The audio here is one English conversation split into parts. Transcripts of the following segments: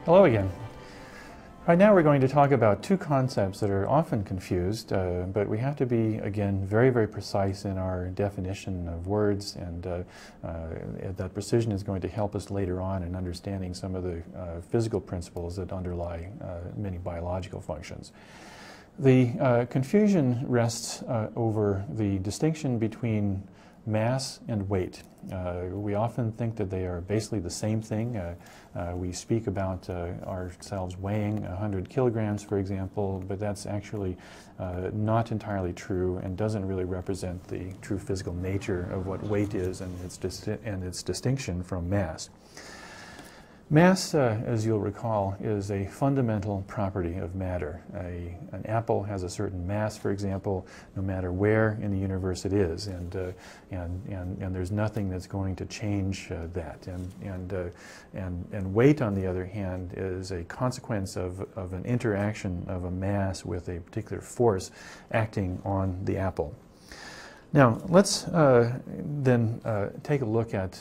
Hello again. Right now we're going to talk about two concepts that are often confused, but we have to be, again, very, very precise in our definition of words, and that precision is going to help us later on in understanding some of the physical principles that underlie many biological functions. The confusion rests over the distinction between mass and weight. We often think that they are basically the same thing. We speak about ourselves weighing 100 kilograms, for example, but that's actually not entirely true and doesn't really represent the true physical nature of what weight is and its distinction from mass. Mass, as you'll recall, is a fundamental property of matter. An apple has a certain mass, for example, no matter where in the universe it is, and there's nothing that's going to change that. And weight, on the other hand, is a consequence of an interaction of a mass with a particular force acting on the apple. Now, let's then take a look at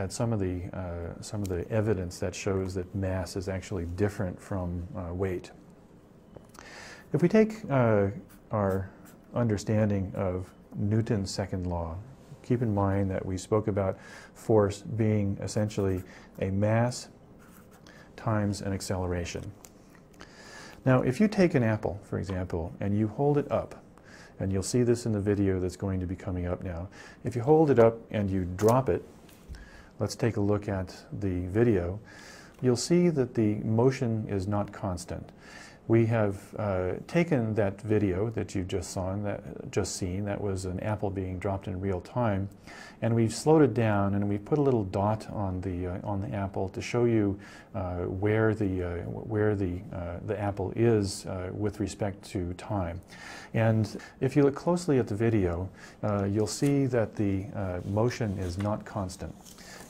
some of the evidence that shows that mass is actually different from weight. If we take our understanding of Newton's second law, keep in mind that we spoke about force being essentially a mass times an acceleration. Now, if you take an apple, for example, and you hold it up, and you'll see this in the video that's going to be coming up now. If you hold it up and you drop it, let's take a look at the video, you'll see that the motion is not constant. We have taken that video that you just seen, that was an apple being dropped in real time, and we've slowed it down and we put a little dot on the apple to show you where the apple is with respect to time. And if you look closely at the video, you'll see that the motion is not constant.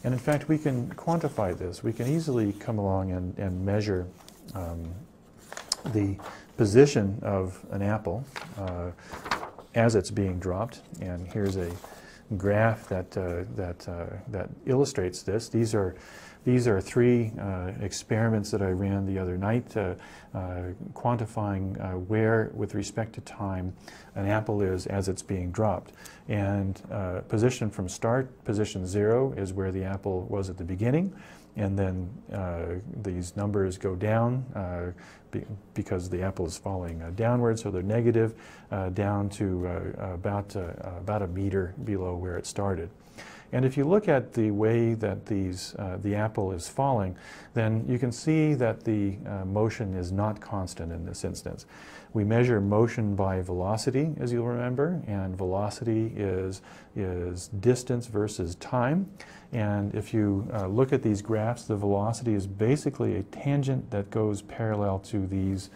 And in fact, we can quantify this. We can easily come along and measure the position of an apple as it's being dropped. And here's a graph that illustrates this. These are three experiments that I ran the other night, quantifying where, with respect to time, an apple is as it's being dropped. And position from start, position 0 is where the apple was at the beginning, and then these numbers go down because the apple is falling downward, so they're negative, down to about a meter below where it started. And if you look at the way that the apple is falling, then you can see that the motion is not constant in this instance. We measure motion by velocity, as you'll remember, and velocity is distance versus time. And if you look at these graphs, the velocity is basically a tangent that goes parallel to these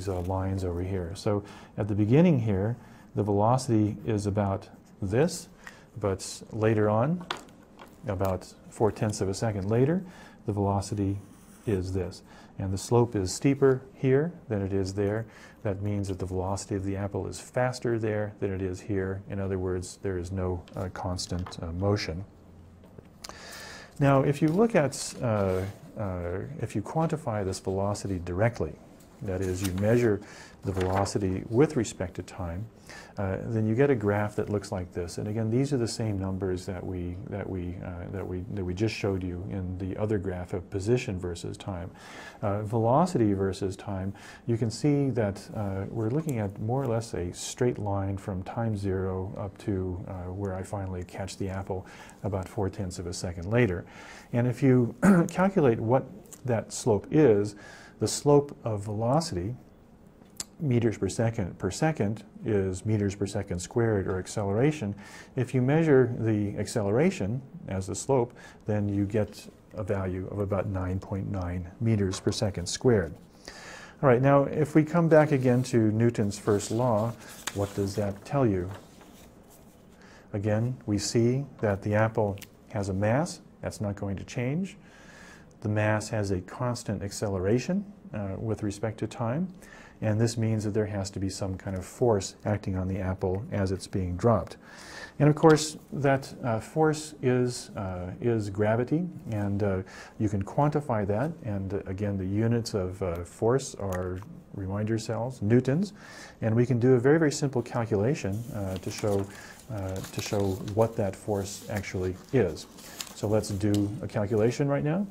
lines over here. So at the beginning here, the velocity is about this, but later on, about 4/10 of a second later, the velocity is this. And the slope is steeper here than it is there. That means that the velocity of the apple is faster there than it is here. In other words, there is no constant motion. Now, if you look at, if you quantify this velocity directly, that is, you measure the velocity with respect to time, then you get a graph that looks like this. And again, these are the same numbers that we just showed you in the other graph of position versus time. Velocity versus time, you can see that we're looking at more or less a straight line from time 0 up to where I finally catch the apple about 4/10 of a second later. And if you calculate what that slope is, the slope of velocity, meters per second is meters per second squared, or acceleration. If you measure the acceleration as the slope, then you get a value of about 9.9 meters per second squared. All right, now if we come back again to Newton's first law, what does that tell you? Again, we see that the apple has a mass. That's not going to change. The mass has a constant acceleration with respect to time. and this means that there has to be some kind of force acting on the apple as it's being dropped. And of course, that force is gravity, and you can quantify that. And again, the units of force are, remind yourselves, newtons. And we can do a very, very simple calculation to show what that force actually is. So let's do a calculation right now.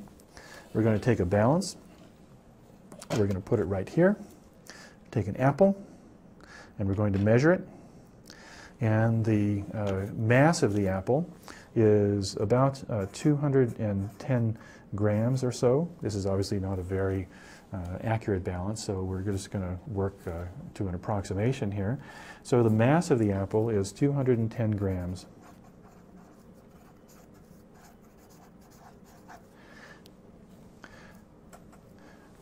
We're going to take a balance. We're going to put it right here. Take an apple, and we're going to measure it. And the mass of the apple is about 210 grams or so. This is obviously not a very accurate balance, so we're just going to work to an approximation here. So the mass of the apple is 210 grams.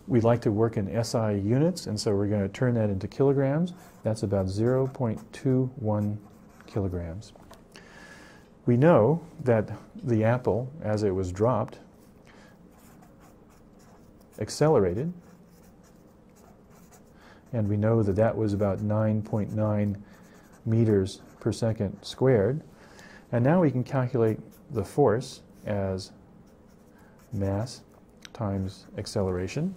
We'd like to work in SI units, and so we're going to turn that into kilograms. That's about 0.21 kilograms. We know that the apple, as it was dropped, accelerated, and we know that that was about 9.9 meters per second squared. And now we can calculate the force as mass times acceleration.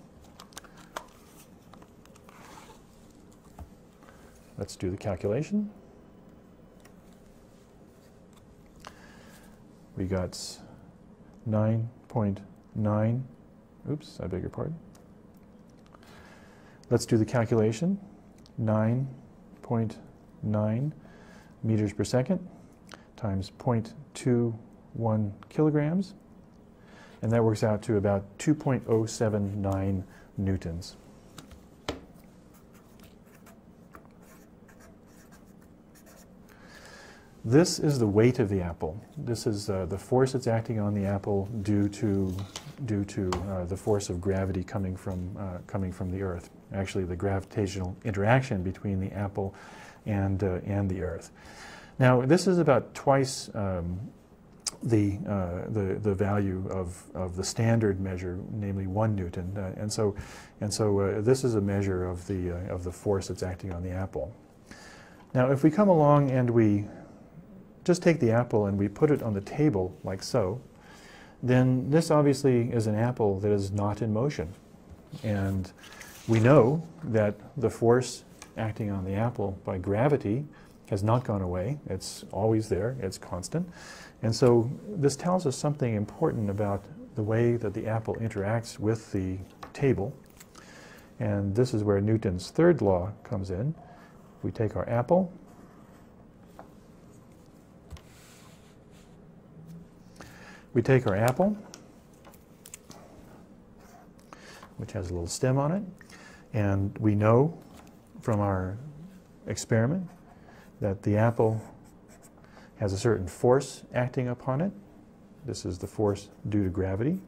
Let's do the calculation. We got 9.9, oops, I beg your pardon. Let's do the calculation. 9.9 meters per second times 0.21 kilograms. And that works out to about 2.079 newtons. This is the weight of the apple. This is the force that's acting on the apple due to the force of gravity coming from the Earth. Actually, the gravitational interaction between the apple and the Earth. Now, this is about twice the value of the standard measure, namely 1 Newton, and so this is a measure of the force that's acting on the apple. Now, if we come along and we just take the apple and we put it on the table like so, then this obviously is an apple that is not in motion. And we know that the force acting on the apple by gravity has not gone away. It's always there. It's constant. And so this tells us something important about the way that the apple interacts with the table. And this is where Newton's third law comes in. We take our apple, which has a little stem on it, and we know from our experiment that the apple has a certain force acting upon it. This is the force due to gravity.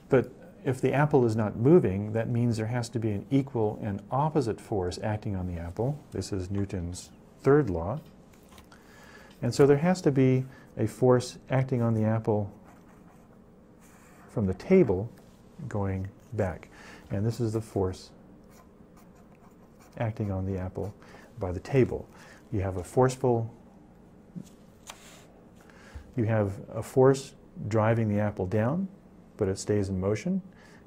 But if the apple is not moving, that means there has to be an equal and opposite force acting on the apple. This is Newton's third law. And so there has to be a force acting on the apple from the table going back. And this is the force acting on the apple by the table. You have a force driving the apple down, but it stays in motion.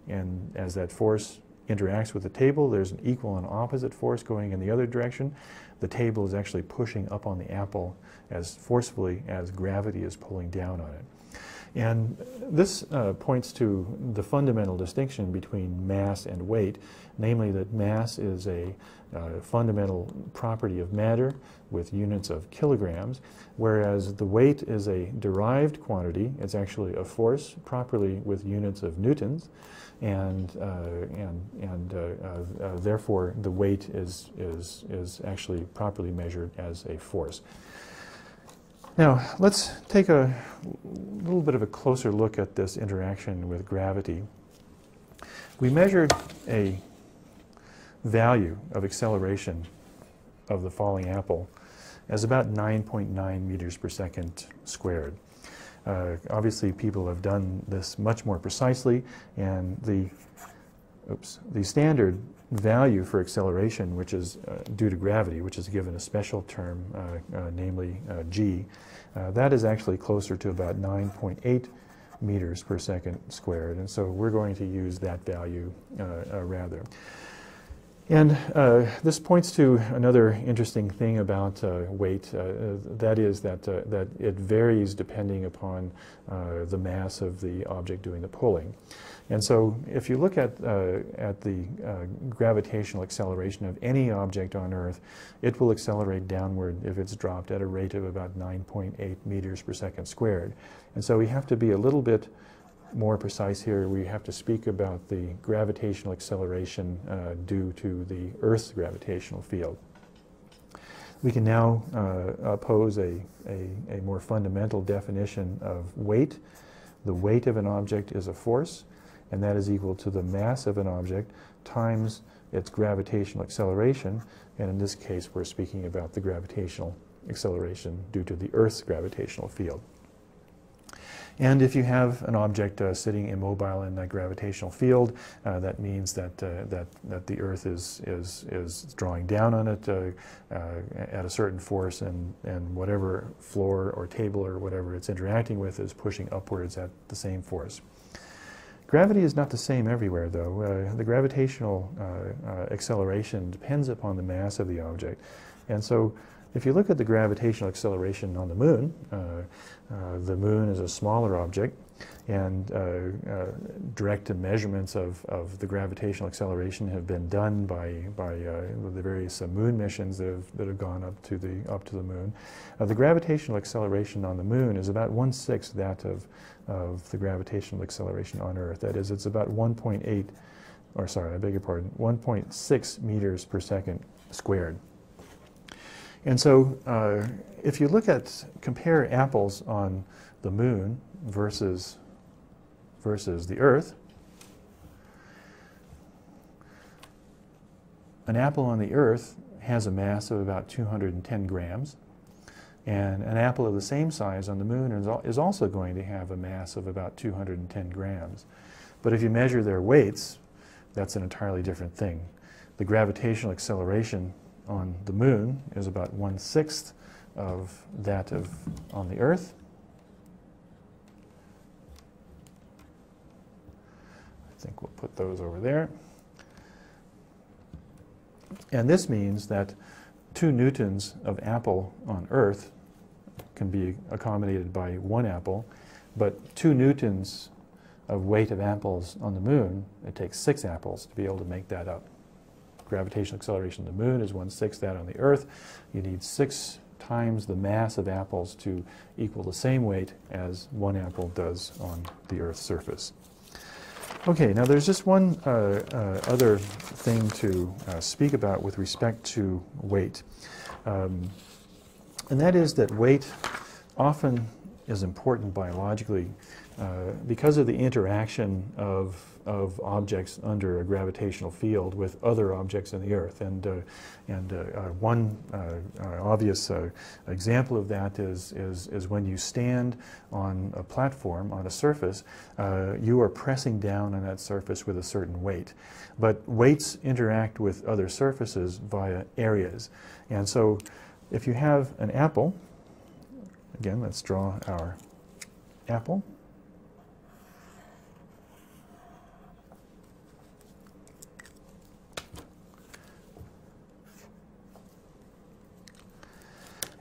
And as that force interacts with the table, there's an equal and opposite force going in the other direction. The table is actually pushing up on the apple as forcefully as gravity is pulling down on it. And this points to the fundamental distinction between mass and weight, namely that mass is a fundamental property of matter with units of kilograms, whereas the weight is a derived quantity. It's actually a force properly with units of newtons, and therefore the weight is actually properly measured as a force. Now, let's take a little bit of a closer look at this interaction with gravity. We measured a value of acceleration of the falling apple as about 9.9 meters per second squared. Obviously, people have done this much more precisely, and the standard value for acceleration, which is due to gravity, which is given a special term, namely g, that is actually closer to about 9.8 meters per second squared, and so we're going to use that value rather. And this points to another interesting thing about weight, that is that it varies depending upon the mass of the object doing the pulling. And so if you look at the gravitational acceleration of any object on Earth, it will accelerate downward if it's dropped at a rate of about 9.8 meters per second squared. And so we have to be a little bit more precise here. We have to speak about the gravitational acceleration due to the Earth's gravitational field. We can now pose a more fundamental definition of weight. The weight of an object is a force, and that is equal to the mass of an object times its gravitational acceleration, and in this case we're speaking about the gravitational acceleration due to the Earth's gravitational field. And if you have an object sitting immobile in that gravitational field, that means that the Earth is drawing down on it at a certain force, and whatever floor or table or whatever it's interacting with is pushing upwards at the same force. Gravity is not the same everywhere, though. The gravitational acceleration depends upon the mass of the object. And so if you look at the gravitational acceleration on the moon is a smaller object, and direct measurements of the gravitational acceleration have been done by the various moon missions that have gone up to the moon. The gravitational acceleration on the moon is about 1/6 that of the gravitational acceleration on Earth. That is, it's about 1.6 meters per second squared. And so if you compare apples on the moon versus the Earth, an apple on the Earth has a mass of about 210 grams, and an apple of the same size on the moon is also going to have a mass of about 210 grams. But if you measure their weights, that's an entirely different thing. The gravitational acceleration on the moon is about 1/6 of that on the Earth. I think we'll put those over there. And this means that 2 newtons of apple on Earth can be accommodated by 1 apple, but 2 newtons of weight of apples on the moon, it takes 6 apples to be able to make that up. Gravitational acceleration on the moon is 1/6 that on the Earth. You need 6 times the mass of apples to equal the same weight as 1 apple does on the Earth's surface. Okay, now there's just one other thing to speak about with respect to weight. And that is that weight often is important biologically because of the interaction of objects under a gravitational field with other objects in the Earth. And one obvious example of that is when you stand on a platform, on a surface, you are pressing down on that surface with a certain weight. But weights interact with other surfaces via areas. And so if you have an apple, again, let's draw our apple.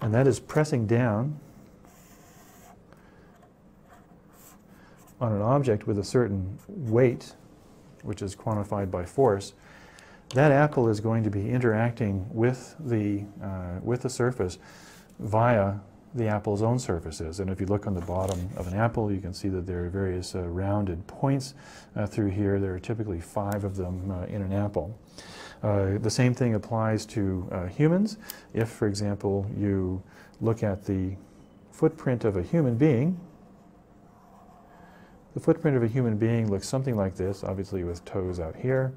And that is pressing down on an object with a certain weight, which is quantified by force. That apple is going to be interacting with the surface via the apple's own surfaces. And if you look on the bottom of an apple, you can see that there are various rounded points through here. There are typically 5 of them in an apple. The same thing applies to humans. If, for example, you look at the footprint of a human being, the footprint of a human being looks something like this, obviously with toes out here.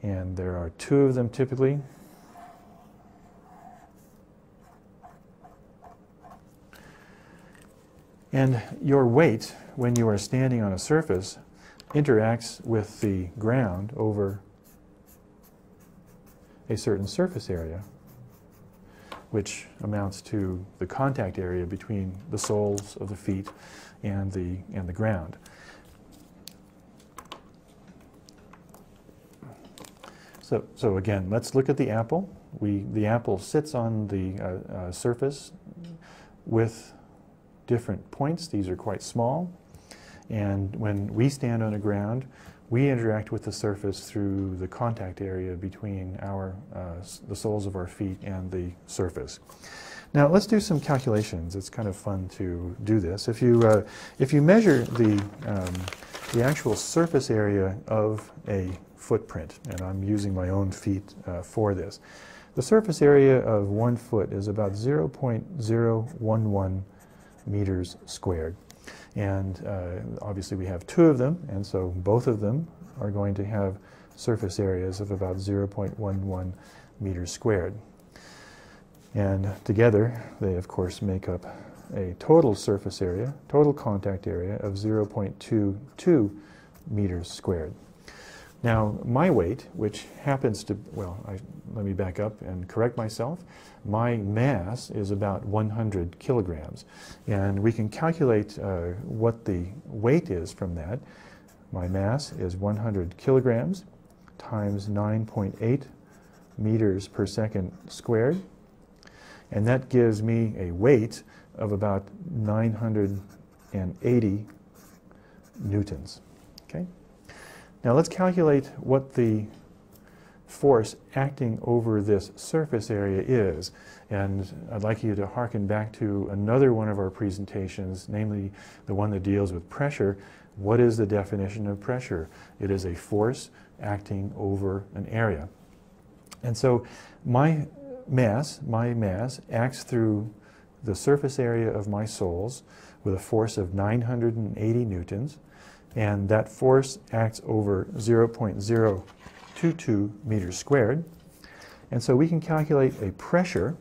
And there are 2 of them typically. And your weight, when you are standing on a surface, interacts with the ground over a certain surface area, which amounts to the contact area between the soles of the feet and the ground. So again, let's look at the apple. The apple sits on the surface with different points. These are quite small. And when we stand on the ground, we interact with the surface through the contact area between the soles of our feet and the surface. Now let's do some calculations. It's kind of fun to do this. If you measure the actual surface area of a footprint, and I'm using my own feet for this, the surface area of 1 foot is about 0.011 meters squared. And obviously we have 2 of them, and so both of them are going to have surface areas of about 0.11 meters squared. And together they of course make up a total surface area, total contact area of 0.22 meters squared. Now my weight, which happens to, well, let me back up and correct myself. My mass is about 100 kilograms, and we can calculate what the weight is from that. My mass is 100 kilograms times 9.8 meters per second squared, and that gives me a weight of about 980 newtons. Okay? Now let's calculate what the force acting over this surface area is. And I'd like you to hearken back to another one of our presentations, namely the one that deals with pressure. What is the definition of pressure? It is a force acting over an area. And so my mass acts through the surface area of my soles with a force of 980 newtons. And that force acts over 0.022 meters squared. And so we can calculate a pressure,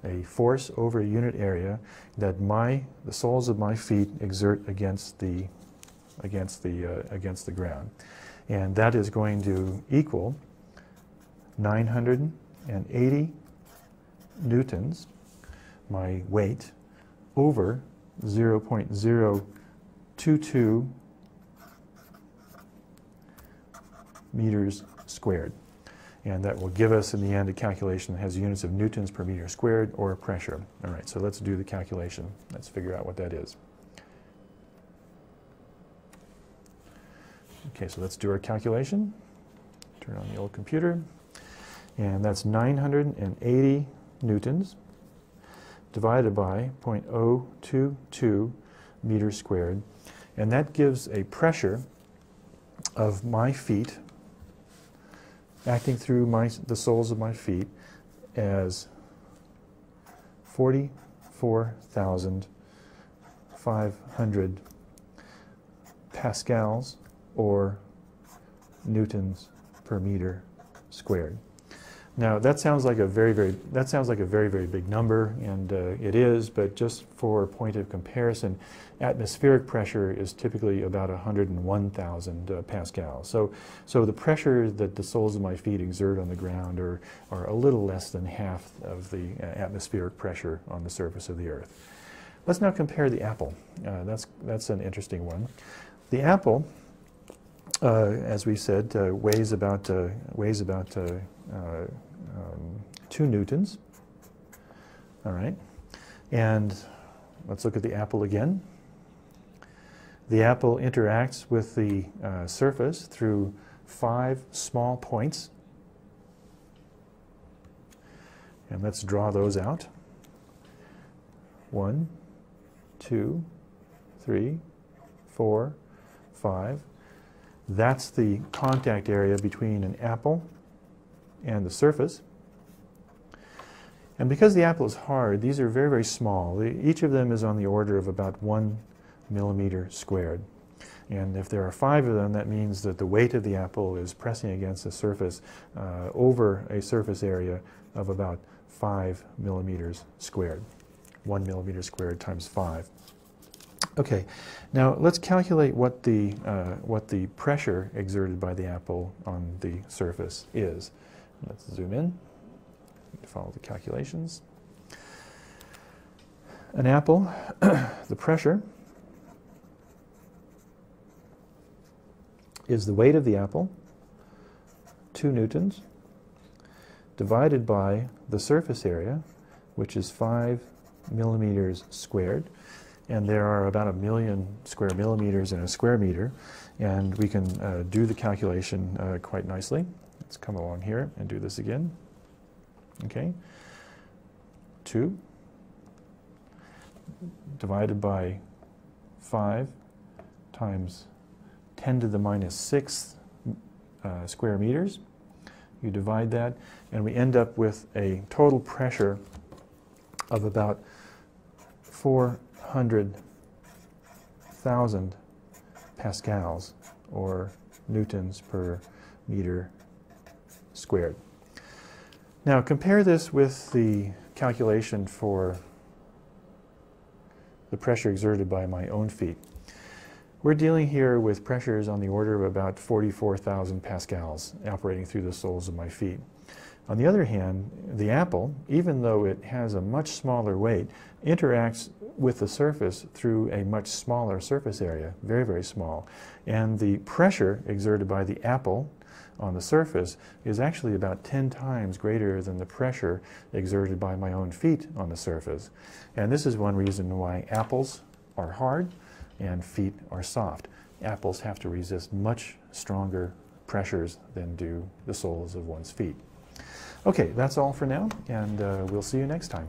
a force over a unit area, that the soles of my feet exert against the ground. And that is going to equal 980 newtons, my weight, over 0.022 meters squared. And that will give us in the end a calculation that has units of newtons per meter squared, or pressure. All right, so let's do the calculation. Let's figure out what that is. Okay, so let's do our calculation. Turn on the old computer. And that's 980 newtons divided by 0.022 meters squared. And that gives a pressure of my feet acting through the soles of my feet as 44,500 pascals, or newtons per meter squared. Now that sounds like a very big number, and it is, but just for a point of comparison, atmospheric pressure is typically about 101,000 pascals. So the pressure that the soles of my feet exert on the ground are a little less than half of the atmospheric pressure on the surface of the Earth. Let's now compare the apple. That's an interesting one. The apple, as we said, weighs about 2 newtons. All right, and let's look at the apple again. The apple interacts with the surface through 5 small points, and let's draw those out. 1, 2, 3, 4, 5. That's the contact area between an apple and the surface. And because the apple is hard, these are very small. Each of them is on the order of about 1 millimeter squared. And if there are 5 of them, that means that the weight of the apple is pressing against the surface over a surface area of about 5 millimeters squared. 1 millimeter squared times 5. Okay, now let's calculate what the pressure exerted by the apple on the surface is. Let's zoom in, follow the calculations. An apple, the pressure is the weight of the apple, 2 newtons, divided by the surface area, which is 5 millimeters squared. And there are about 1 million square millimeters in a square meter, and we can do the calculation quite nicely. Let's come along here and do this again. Okay, 2 divided by 5 times 10 to the minus 6 square meters. You divide that, and we end up with a total pressure of about 400,000 pascals, or newtons per meter squared. Now compare this with the calculation for the pressure exerted by my own feet. We're dealing here with pressures on the order of about 44,000 pascals operating through the soles of my feet. On the other hand, the apple, even though it has a much smaller weight, interacts with the surface through a much smaller surface area, very, very small. And the pressure exerted by the apple on the surface is actually about 10 times greater than the pressure exerted by my own feet on the surface. And this is one reason why apples are hard and feet are soft. Apples have to resist much stronger pressures than do the soles of one's feet. Okay, that's all for now, and we'll see you next time.